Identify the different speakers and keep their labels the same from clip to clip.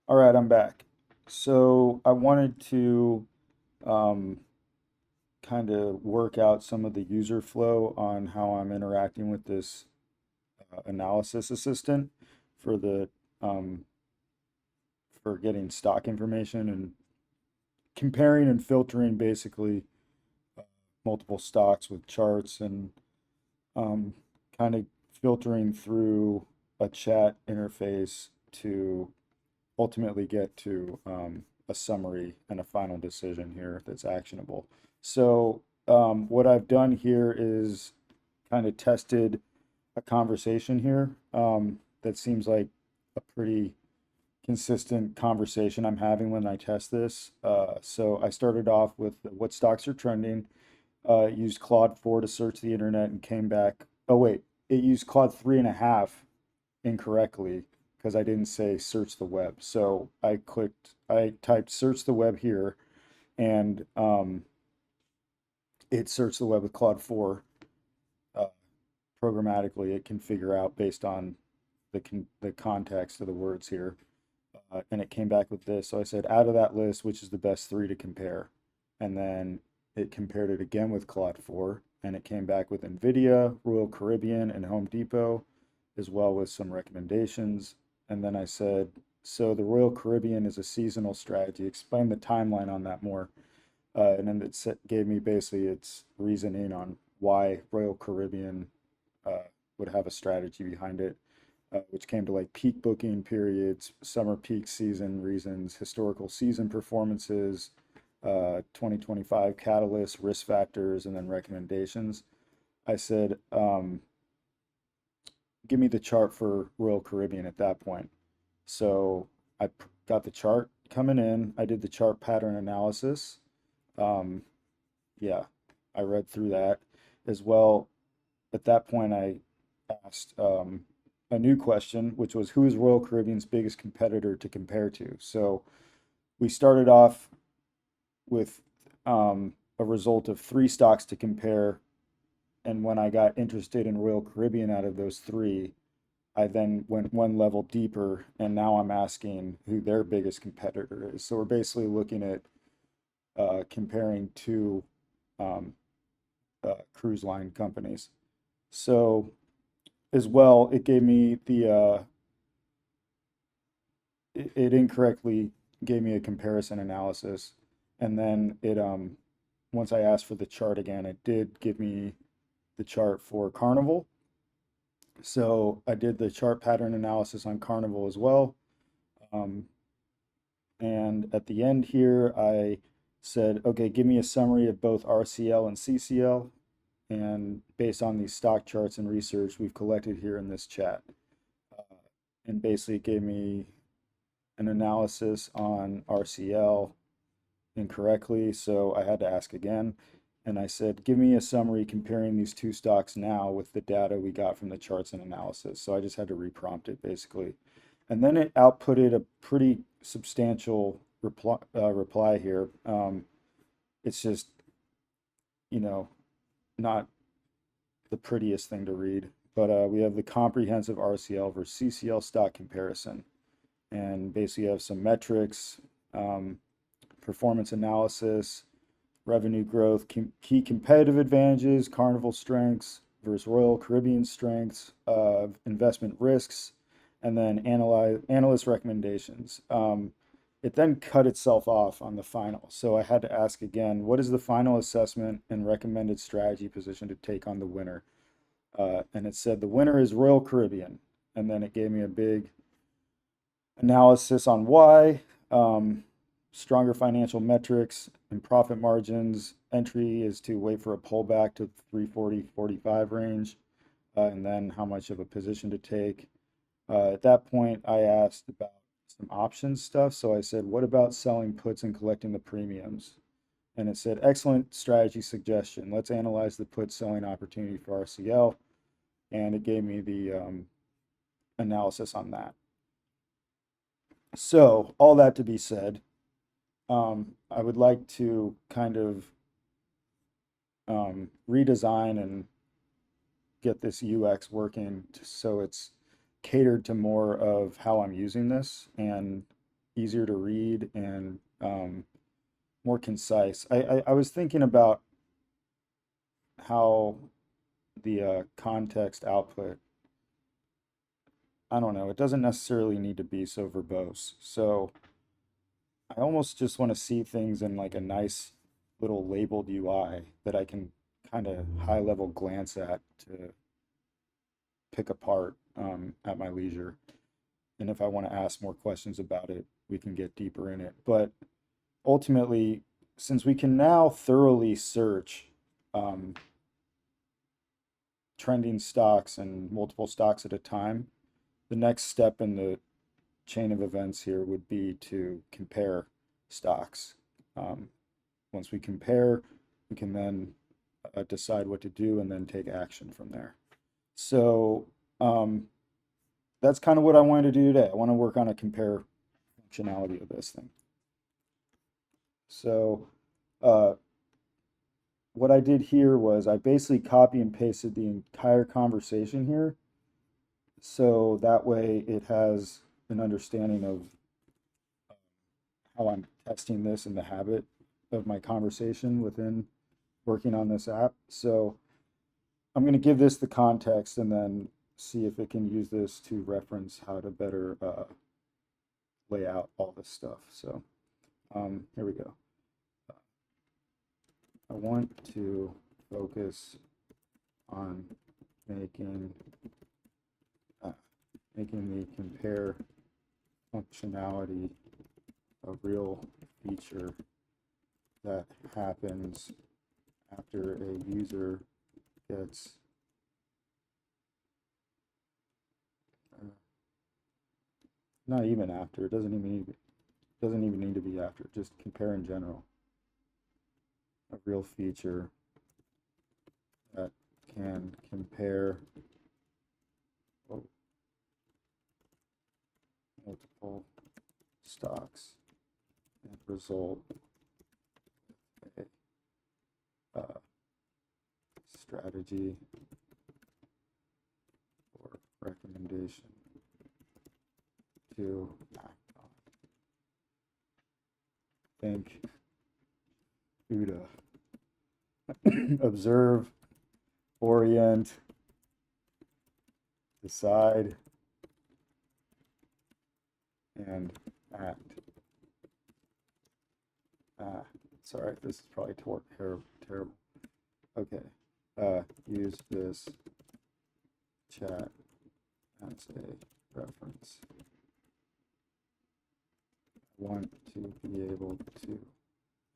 Speaker 1: All right, I'm back. So I wanted to um, kind of work out some of the user flow on how I'm interacting with this analysis assistant for the um, for getting stock information and comparing and filtering basically multiple stocks with charts and um, kind of filtering through a chat interface to ultimately get to a summary and a final decision here that's actionable. So what I've done here is kind of tested a conversation here that seems like a pretty consistent conversation I'm having when I test this. So I started off with what stocks are trending, used Claude 4 to search the internet and came back. Oh, wait, it used Claude 3.5 incorrectly because I didn't say search the web. So I typed search the web here and it searched the web with Claude 4 uh, programmatically. It can figure out based on the context of the words here. And it came back with this. So I said, out of that list, which is the best three to compare? And then it compared it again with Claude 4, and it came back with NVIDIA, Royal Caribbean, and Home Depot, as well with some recommendations. And then I said, so the Royal Caribbean is a seasonal strategy. Explain the timeline on that more. And then gave me basically its reasoning on why Royal Caribbean would have a strategy behind it, which came to like peak booking periods, summer peak season reasons, historical season performances, 2025 catalysts, risk factors, and then recommendations. I said, give me the chart for Royal Caribbean at that point. So I got the chart coming in. I did the chart pattern analysis. Um, yeah, I read through that as well. At that point, I asked a new question, which was who is Royal Caribbean's biggest competitor to compare to? So we started off with a result of three stocks to compare. And when I got interested in Royal Caribbean out of those three, I then went one level deeper, and now I'm asking who their biggest competitor is. So we're basically looking at comparing two um, cruise line companies. So as well, it gave me it incorrectly gave me a comparison analysis, and then it once I asked for the chart again, it did give me the chart for Carnival. So I did the chart pattern analysis on Carnival as well. Um, and at the end here, I said, okay, give me a summary of both RCL and CCL. And based on these stock charts and research we've collected here in this chat, and basically it gave me an analysis on RCL incorrectly. So I had to ask again. And I said, give me a summary comparing these two stocks now with the data we got from the charts and analysis. So I just had to reprompt it basically. And then it outputted a pretty substantial reply here. It's just, you know, not the prettiest thing to read, but we have the comprehensive RCL versus CCL stock comparison. And basically you have some metrics, performance analysis, revenue growth, key competitive advantages, Carnival strengths versus Royal Caribbean strengths, investment risks, and then analyst recommendations. It then cut itself off on the final. So I had to ask again, what is the final assessment and recommended strategy position to take on the winner? And it said the winner is Royal Caribbean. And then it gave me a big analysis on why, stronger financial metrics and profit margins. Entry is to wait for a pullback to 340-45 range, and then how much of a position to take. At that point, I asked about some options stuff. So I said, what about selling puts and collecting the premiums? And it said, excellent strategy suggestion. Let's analyze the put selling opportunity for RCL. And it gave me the analysis on that. So, all that to be said, I would like to kind of redesign and get this UX working so it's catered to more of how I'm using this. And easier to read and more concise. I was thinking about how the context output, I don't know, it doesn't necessarily need to be so verbose. So I almost just want to see things in like a nice little labeled UI that I can kind of high level glance at to pick apart at my leisure. And if I want to ask more questions about it, we can get deeper in it. But ultimately, since we can now thoroughly search um, trending stocks and multiple stocks at a time, the next step in the chain of events here would be to compare stocks. Um, Once we compare, we can then decide what to do and then take action from there. So that's kind of what I wanted to do today. I want to work on a compare functionality of this thing. So uh, what I did here was I basically copy and pasted the entire conversation here. So that way it has an understanding of how I'm testing this in the habit of my conversation within working on this app. So I'm going to give this the context and then see if it can use this to reference how to better lay out all this stuff. So here we go. I want to focus on making the compare functionality a real feature that happens after a user gets not even after, it doesn't even need to be after, just compare in general. A real feature that can compare multiple stocks and result in a strategy or recommendation to act on. Think OODA. Observe, orient, decide, and act. Sorry, this is probably terrible. Okay, use this chat as a reference. I want to be able to,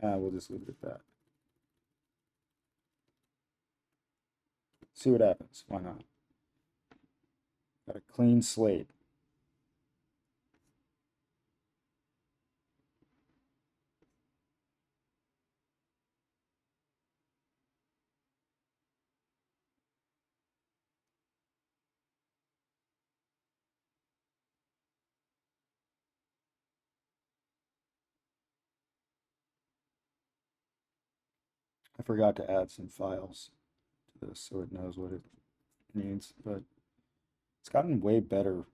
Speaker 1: we'll just leave it at that. See what happens, why not? Got a clean slate. I forgot to add some files to this so it knows what it needs, but it's gotten way better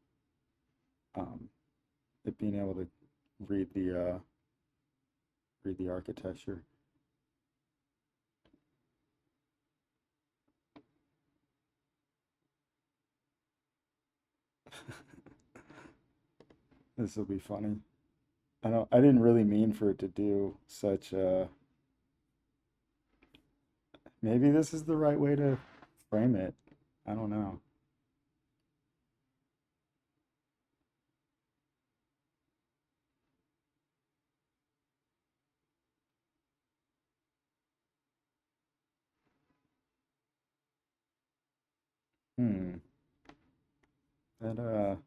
Speaker 1: at being able to read the architecture. This will be funny. I didn't really mean for it to do such maybe this is the right way to frame it. I don't know. Hmm. That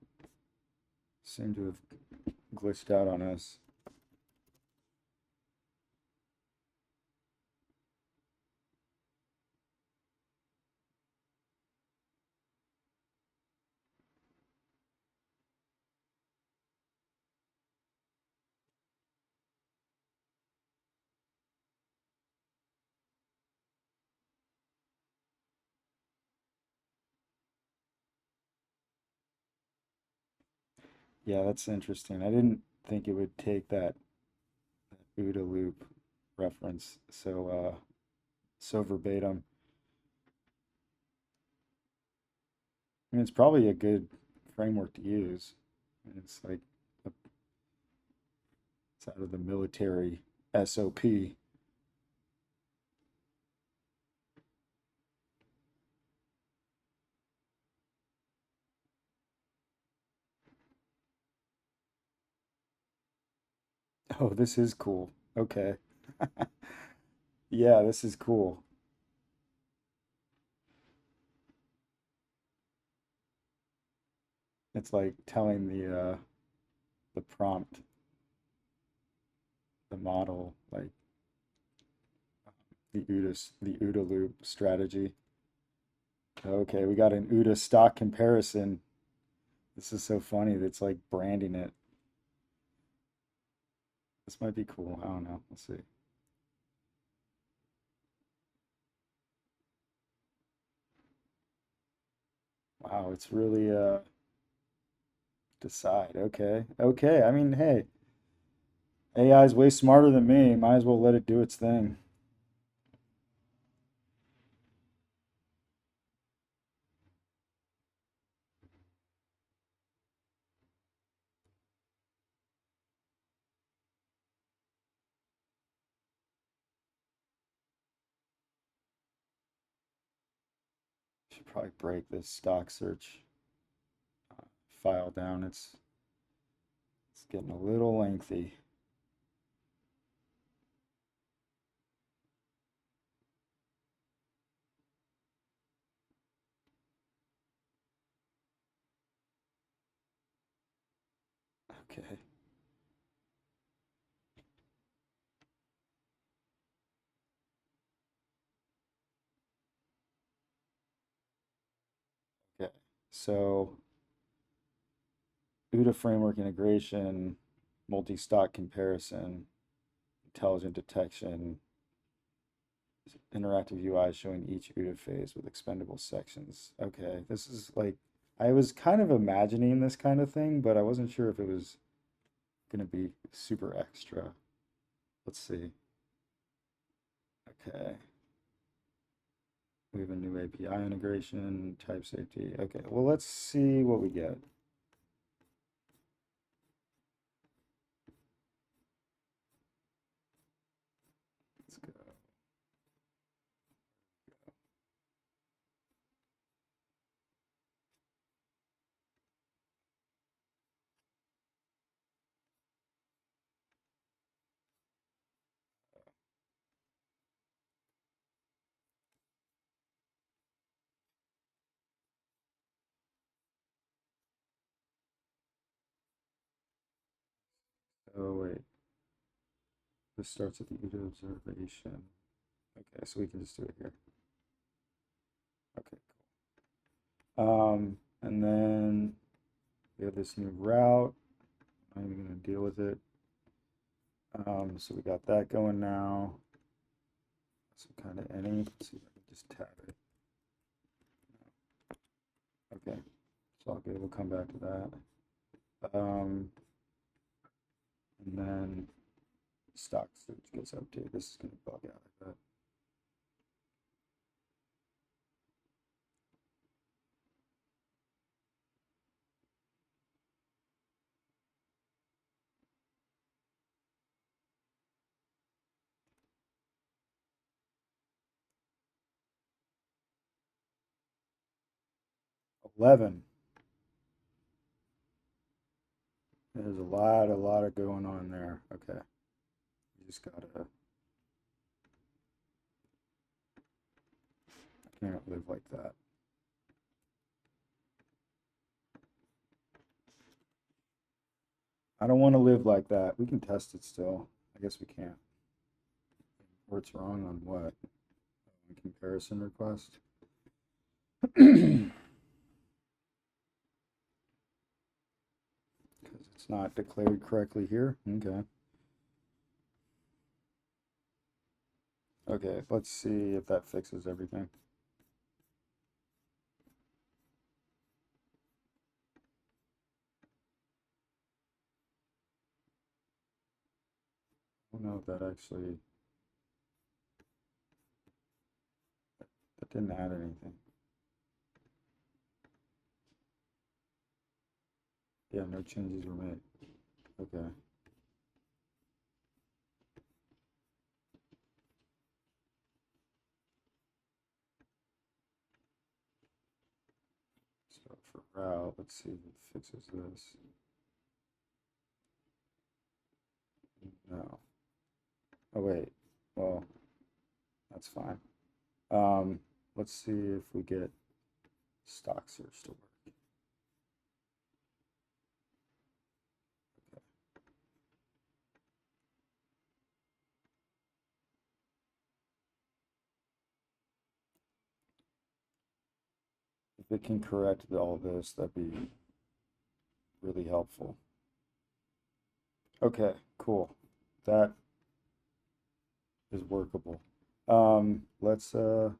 Speaker 1: seemed to have glitched out on us. Yeah, that's interesting. I didn't think it would take that OODA loop reference so verbatim. I mean, it's probably a good framework to use. It's like it's out of the military SOP. Oh, this is cool. Okay. Yeah, this is cool. It's like telling the prompt, the model, like the OODA loop strategy. Okay, we got an OODA stock comparison. This is so funny. That's like branding it. This might be cool. I don't know. Let's see. Wow, it's really decide. Okay. Okay. I mean, hey, AI is way smarter than me. Might as well let it do its thing. Should probably break this stock search file down. It's getting a little lengthy. Okay. Okay. So OODA framework integration, multi-stock comparison, intelligent detection, interactive UI showing each OODA phase with expendable sections. Okay, this is like, I was kind of imagining this kind of thing, but I wasn't sure if it was going to be super extra. Let's see. Okay. We have a new API integration, type safety. Okay, well, let's see what we get. Let's go. 'Wait. This starts at the OODA observation. Okay, so we can just do it here. Okay, cool. And then we have this new route. I'm not even going to deal with it. So we got that going now. So kind of any. Let's see if I can just tab it. Okay, it's all good. We'll come back to that. And then stock search gets updated. This is going to bug out, I bet. $11. There's a lot of going on there. Okay. You just gotta, I can't live like that. I don't want to live like that. We can test it still. I guess we can't. Or it's wrong on what? Comparison request. Because it's not declared correctly here. Okay. Okay, let's see if that fixes everything. don't know if that actually, that didn't add anything. Yeah, no changes were made. Okay. So for route, let's see if it fixes this. No. Oh wait, well, that's fine. Let's see if we get stock search to work. Okay. If it can correct all this, that'd be really helpful. Okay, cool. That is workable. Let's rattle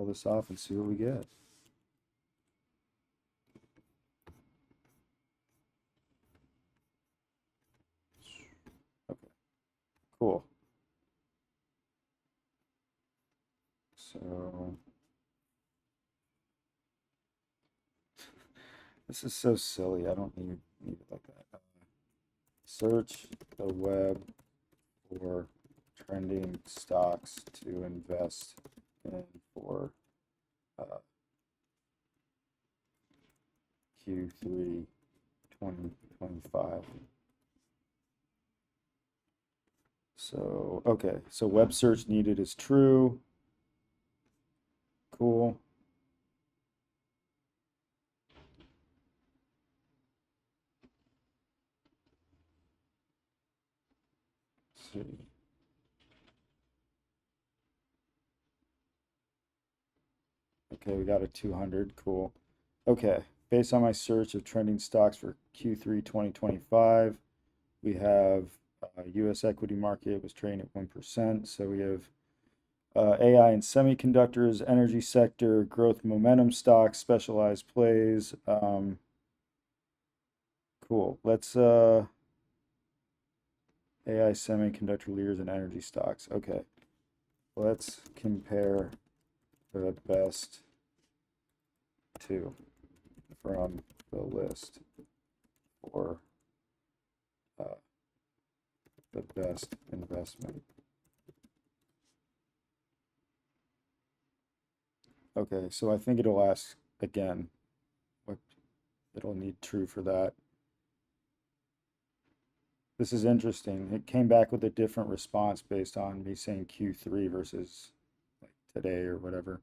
Speaker 1: this off and see what we get. Okay, cool. So this is so silly. I don't need it like that. Search the web for trending stocks to invest in for Q3 2025. So, okay, so web search needed is true. Cool. Let's see. Okay, we got a 200, cool. Okay, based on my search of trending stocks for Q3 2025, we have US equity market was trading at 1%. So we have AI and semiconductors, energy sector, growth momentum stocks, specialized plays. Cool. Let's AI semiconductor leaders and energy stocks. Okay. Let's compare the best two from the list for the best investment. Okay, so I think it'll ask again. What it'll need true for that. This is interesting. It came back with a different response based on me saying Q3 versus like today or whatever.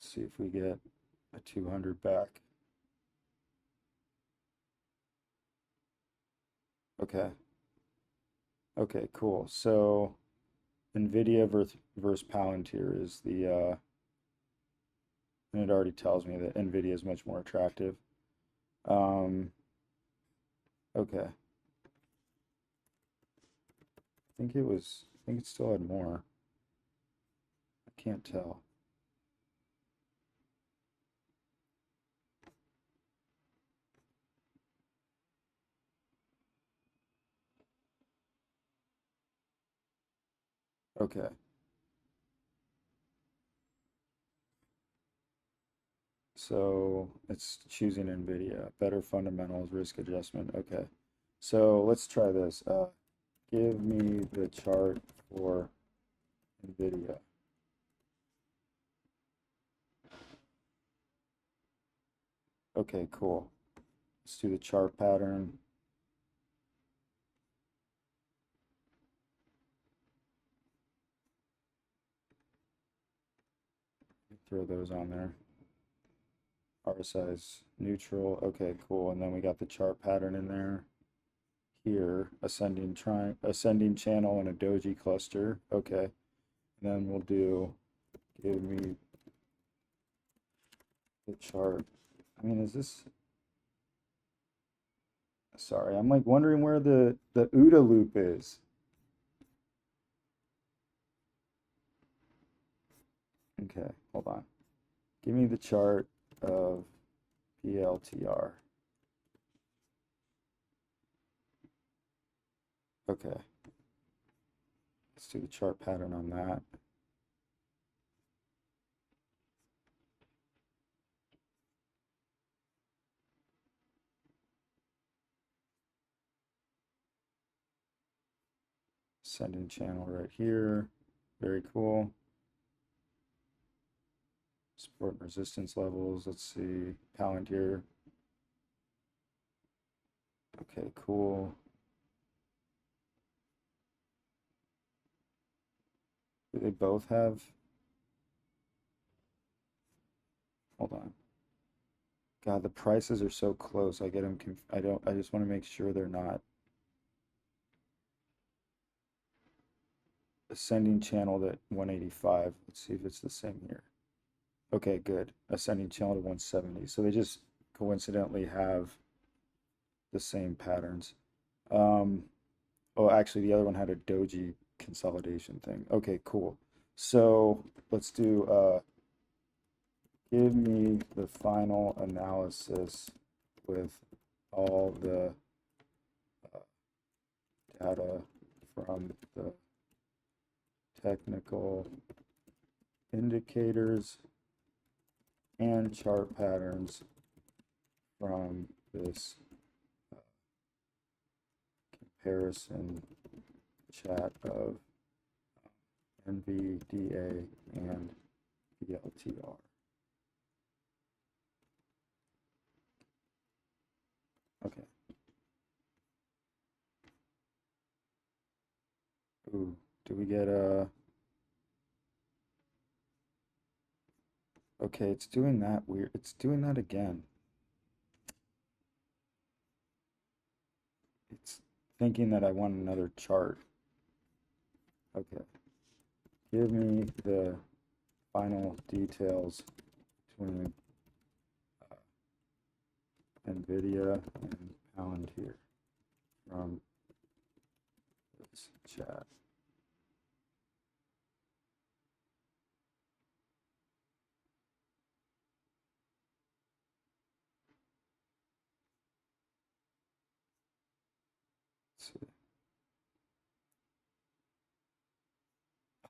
Speaker 1: Let's see if we get a 200 back. Okay. Okay, cool. So NVIDIA versus Palantir is the, and it already tells me that NVIDIA is much more attractive. Okay. I think it still had more. I can't tell. Okay. So it's choosing NVIDIA, better fundamentals, risk adjustment. Okay. So let's try this. Give me the chart for NVIDIA. Okay, cool. Let's do the chart pattern. Throw those on there. RSI is neutral. Okay, cool. And then we got the chart pattern in there. Here, ascending channel and a doji cluster. Okay. And then we'll do give me the chart. I mean, is this, sorry, I'm like wondering where the OODA loop is. Okay, hold on. Give me the chart of PLTR. Okay. Let's do the chart pattern on that. Ascending channel right here. Very cool. Support and resistance levels. Let's see. Palantir. Okay, cool. Do they both have? Hold on. God, the prices are so close. I get them. I just want to make sure they're not. Ascending channel at 185. Let's see if it's the same here. Okay, good. Ascending channel to 170. So they just coincidentally have the same patterns. Oh, actually, the other one had a doji consolidation thing. Okay, cool. So let's do, give me the final analysis with all the data from the technical indicators and chart patterns from this comparison chat of NVDA and PLTR. Okay. Ooh, do we get a... Okay, it's doing that weird. It's doing that again. It's thinking that I want another chart. Okay. Give me the final details between NVIDIA and Palantir from this chat. Let's see.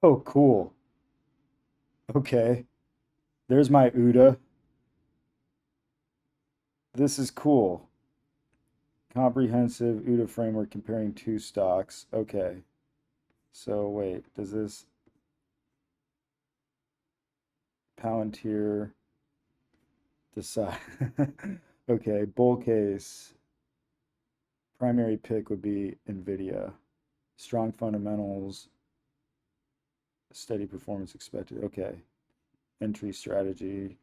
Speaker 1: Oh, cool. Okay. There's my OODA. This is cool. Comprehensive OODA framework comparing two stocks. Okay. So wait, does this Palantir decide? Okay, bull case. Primary pick would be NVIDIA. Strong fundamentals. Steady performance expected. Okay. Entry strategy.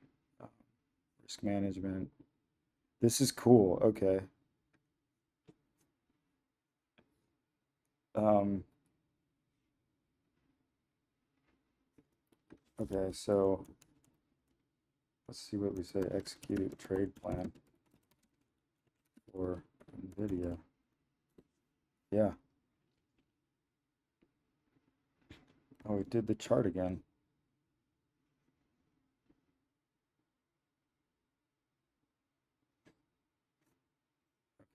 Speaker 1: Risk management. This is cool. Okay. Okay, so let's see what we say. Execute trade plan for NVIDIA. Yeah. Oh, we did the chart again.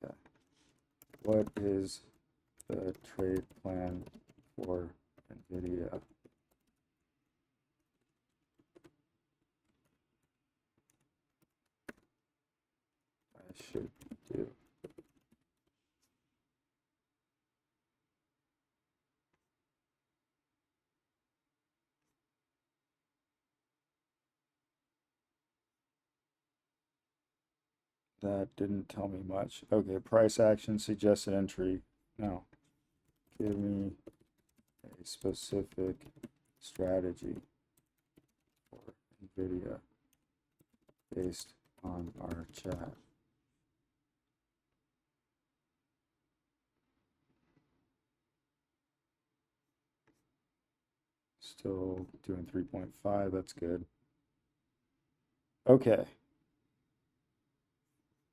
Speaker 1: Okay. What is the trade plan for NVIDIA? I should do. That didn't tell me much. Okay, price action, suggested entry. No. Give me a specific strategy for NVIDIA based on our chat. Still doing 3.5, that's good. Okay.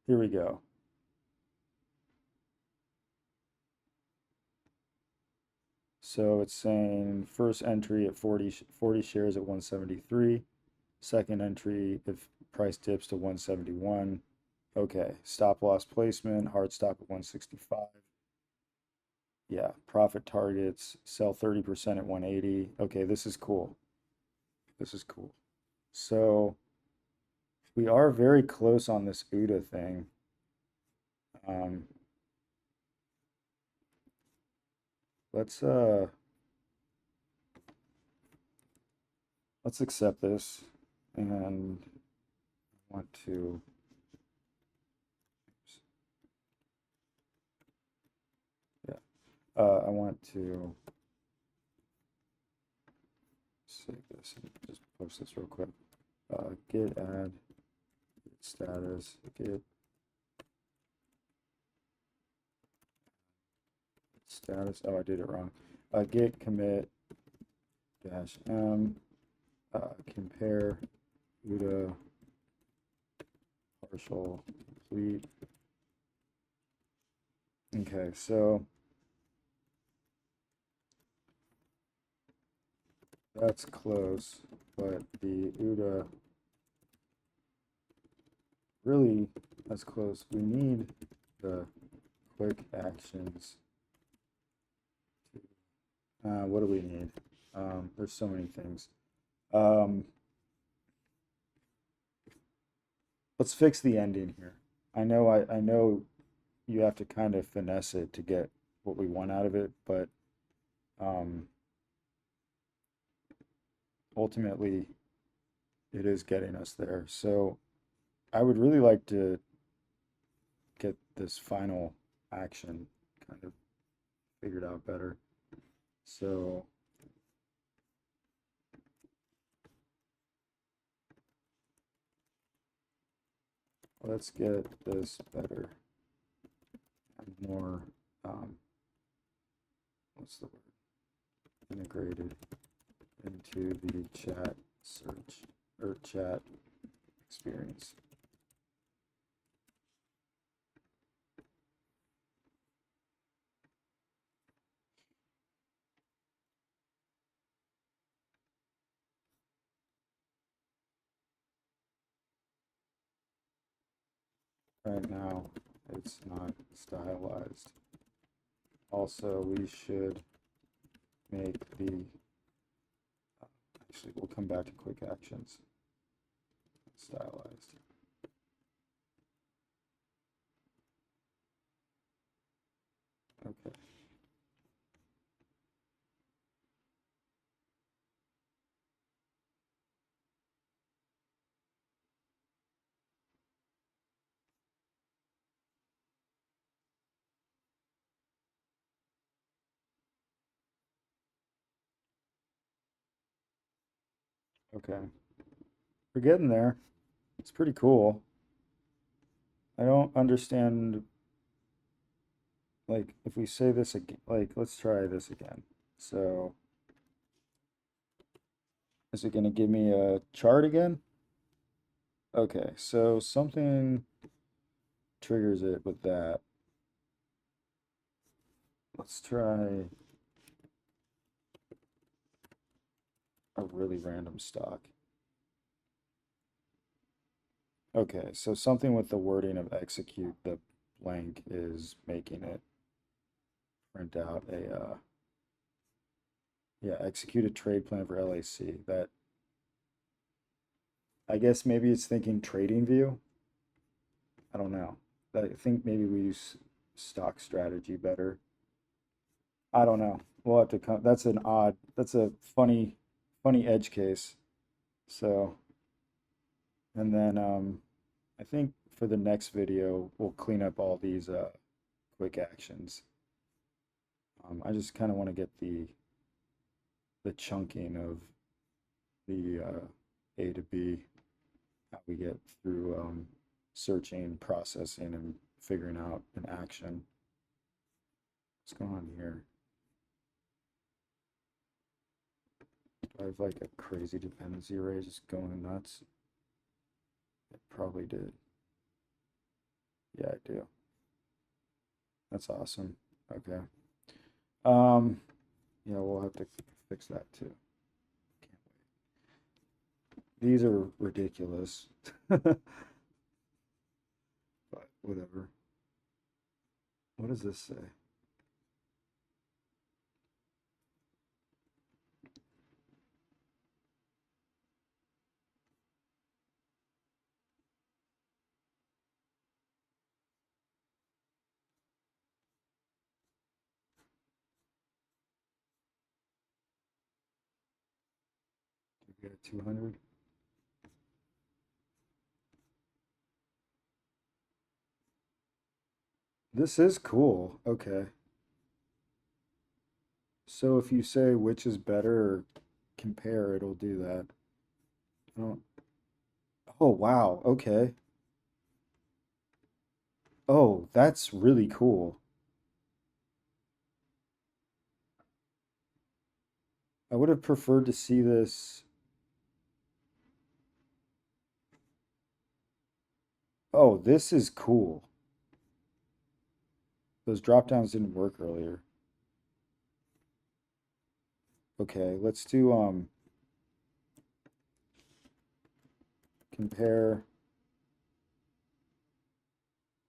Speaker 1: Here we go. So it's saying first entry at 40 shares at 173, Second entry if price dips to 171. Okay, stop loss placement, hard stop at 165. Yeah, profit targets, sell 30% at 180. Okay, this is cool. This is cool. So we are very close on this OODA thing. Let's accept this, and I want to I want to save this and just post this real quick. Git add, git status, git status. Oh, I did it wrong. Git commit dash m compare OODA partial complete. Okay, so that's close, but the OODA really that's close. We need the quick actions. What do we need? There's so many things. Let's fix the ending here. I know you have to kind of finesse it to get what we want out of it, but ultimately it is getting us there. So I would really like to get this final action kind of figured out better. So let's get this better and more, what's the word? Integrated into the chat search or chat experience. Right now, it's not stylized. Also, we should make the, actually, we'll come back to quick actions. Stylized. Okay. Okay. We're getting there. It's pretty cool. I don't understand, like, if we say this again, like, let's try this again. So, is it going to give me a chart again? Okay, so something triggers it with that. Let's try a really random stock. Okay, so something with the wording of execute the blank is making it print out a, yeah, execute a trade plan for LAC. That, I guess maybe it's thinking trading view. I don't know. I think maybe we use stock strategy better. I don't know. We'll have to come. That's a funny edge case. So, and then I think for the next video, we'll clean up all these quick actions. I just kind of want to get the chunking of the A to B, how we get through searching, processing, and figuring out an action. What's going on here? Do I have like a crazy dependency array just going nuts? It probably did. Yeah, I do. That's awesome. Okay. Yeah, we'll have to fix that too. Can't wait. These are ridiculous. But whatever. What does this say? We got 200. This is cool. Okay. So if you say which is better or compare, it'll do that. I don't... Oh, wow. Okay. Oh, that's really cool. I would have preferred to see this. Oh, this is cool. Those drop downs didn't work earlier. Okay, let's do compare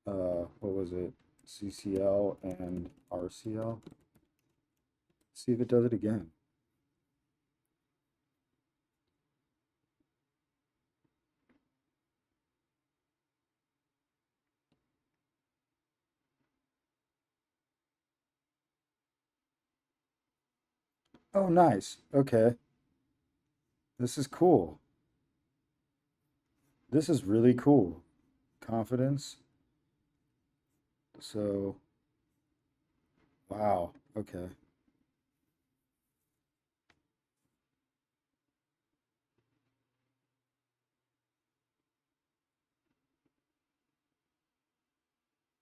Speaker 1: what was it? CCL and RCL. See if it does it again. Oh, nice. Okay. This is cool. This is really cool. Confidence. So, wow. Okay.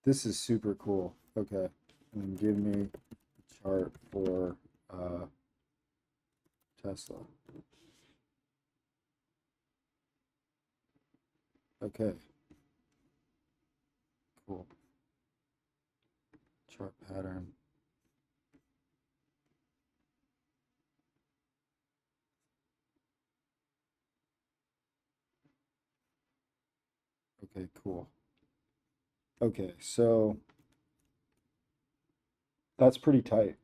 Speaker 1: This is super cool. Okay. And then give me a chart for Tesla. Okay. Cool. Chart pattern. Okay, cool. Okay, so that's pretty tight.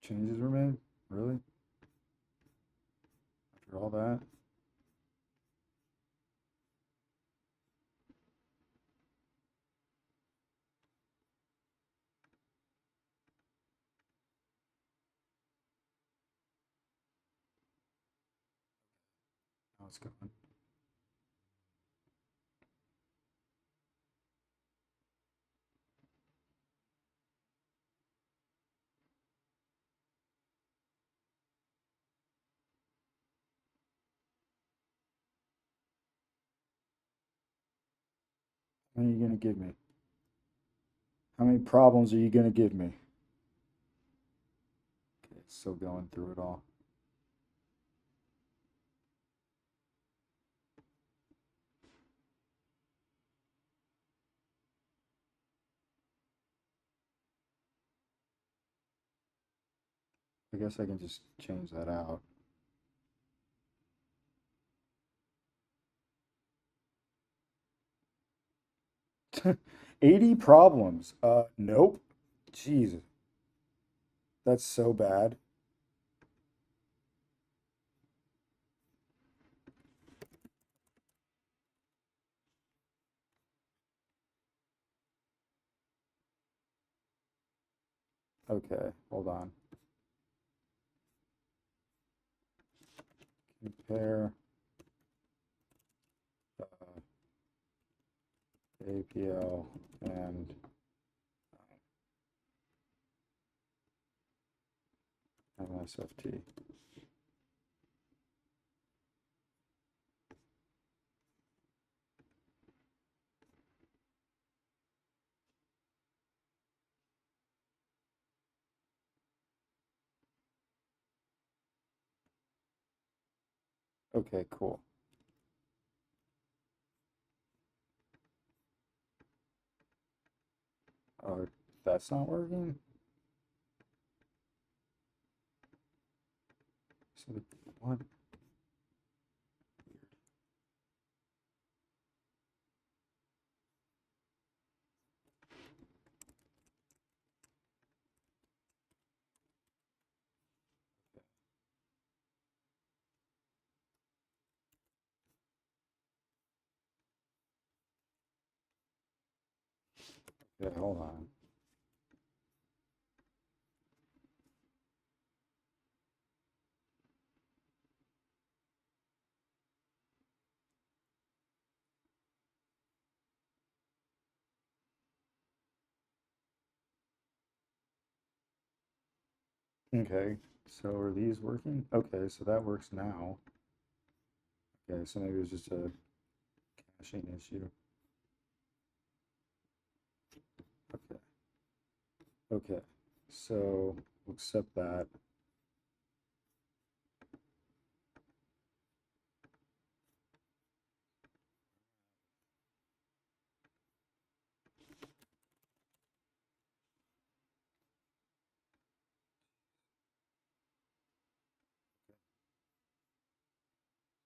Speaker 1: Changes were made? Really? After all that? Now it's gone. How many are you gonna give me? How many problems are you gonna give me? Okay, still going through it all. I guess I can just change that out. 80 problems. Nope. Jeez, that's so bad. Okay, hold on. Compare AAPL and MSFT. Okay, cool. That's not working. So what? Okay, hold on. Okay, so are these working? Okay, so that works now. Okay, so maybe it was just a caching issue. Okay, okay, so we'll accept that.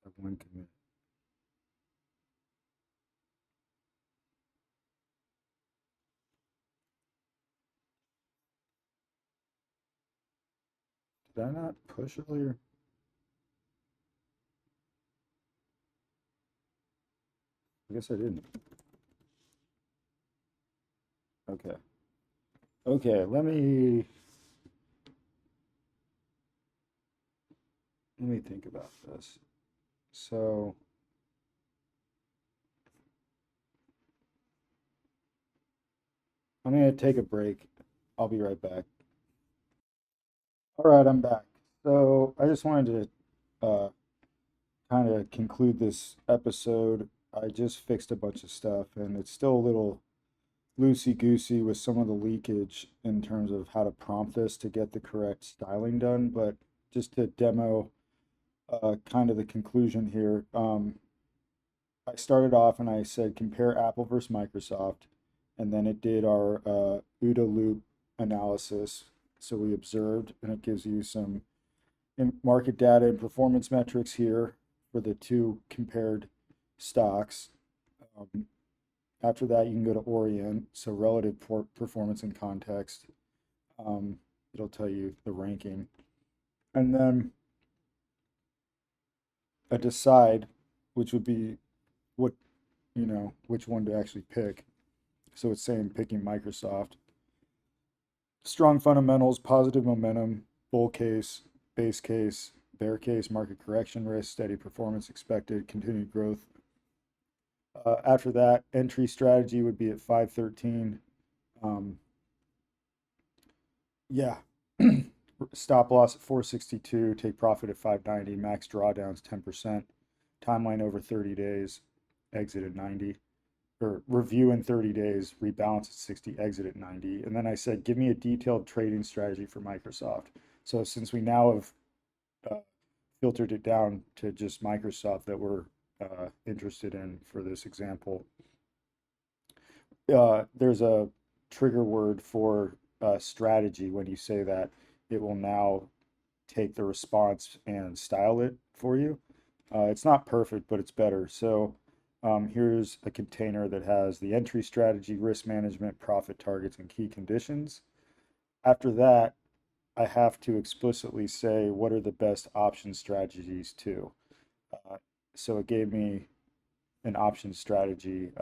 Speaker 1: Have one commit. Did I not push earlier? I guess I didn't. Okay. Okay, let me think about this. So I'm gonna take a break. I'll be right back. All right, I'm back. So I just wanted to kind of conclude this episode. I just fixed a bunch of stuff, and it's still a little loosey-goosey with some of the leakage in terms of how to prompt this to get the correct styling done. But just to demo kind of the conclusion here, I started off and I said compare Apple versus Microsoft, and then it did our OODA loop analysis. So we observed, and it gives you some market data and performance metrics here for the two compared stocks. Um, After that, you can go to Orient, so relative performance and context. It'll tell you the ranking. And then a decide, which would be what, which one to actually pick. So it's saying picking Microsoft. Strong fundamentals, positive momentum, bull case, base case, bear case, market correction risk, steady performance expected, continued growth. After that, entry strategy would be at 513. Um, yeah, stop loss at 462, take profit at 590, max drawdowns 10%, timeline over 30 days, exit at 90, or review in 30 days, rebalance at 60, exit at 90. And then I said, give me a detailed trading strategy for Microsoft. So since we now have filtered it down to just Microsoft that we're interested in for this example, there's a trigger word for strategy. When you say that, it will now take the response and style it for you. It's not perfect, but it's better. So here's a container that has the entry strategy, risk management, profit targets, and key conditions. After that, I have to explicitly say what are the best option strategies too. So it gave me an option strategy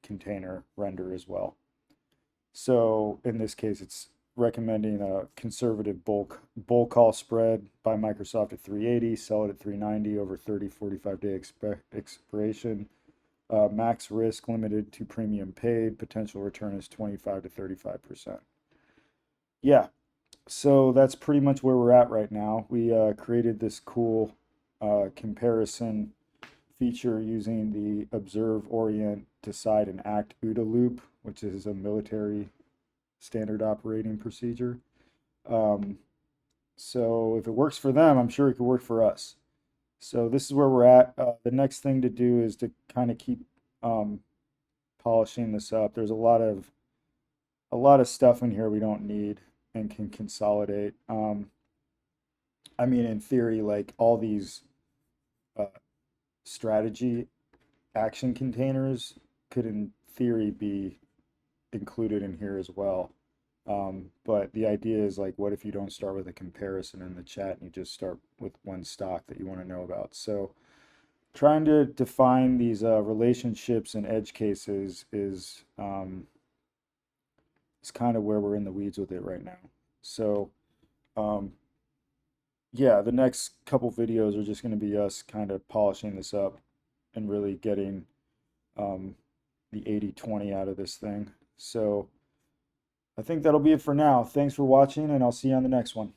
Speaker 1: container render as well. So in this case, it's recommending a conservative bull call spread by Microsoft at 380, sell it at 390 over 30, 45-day expiration. Max risk limited to premium paid. Potential return is 25 to 35%. Yeah, so that's pretty much where we're at right now. We created this cool comparison feature using the observe, orient, decide, and act OODA loop, which is a military standard operating procedure. So if it works for them, I'm sure it could work for us. So this is where we're at. The next thing to do is to kind of keep polishing this up. There's a lot of a lot of stuff in here we don't need and can consolidate. I mean, in theory, like all these uh, strategy action containers could, in theory, be included in here as well. But the idea is like, what if you don't start with a comparison in the chat and you just start with one stock that you want to know about? So trying to define these relationships and edge cases is kind of where we're in the weeds with it right now. So um, yeah, the next couple videos are just going to be us kind of polishing this up and really getting um, the 80/20 out of this thing. So I think that'll be it for now. Thanks for watching, and I'll see you on the next one.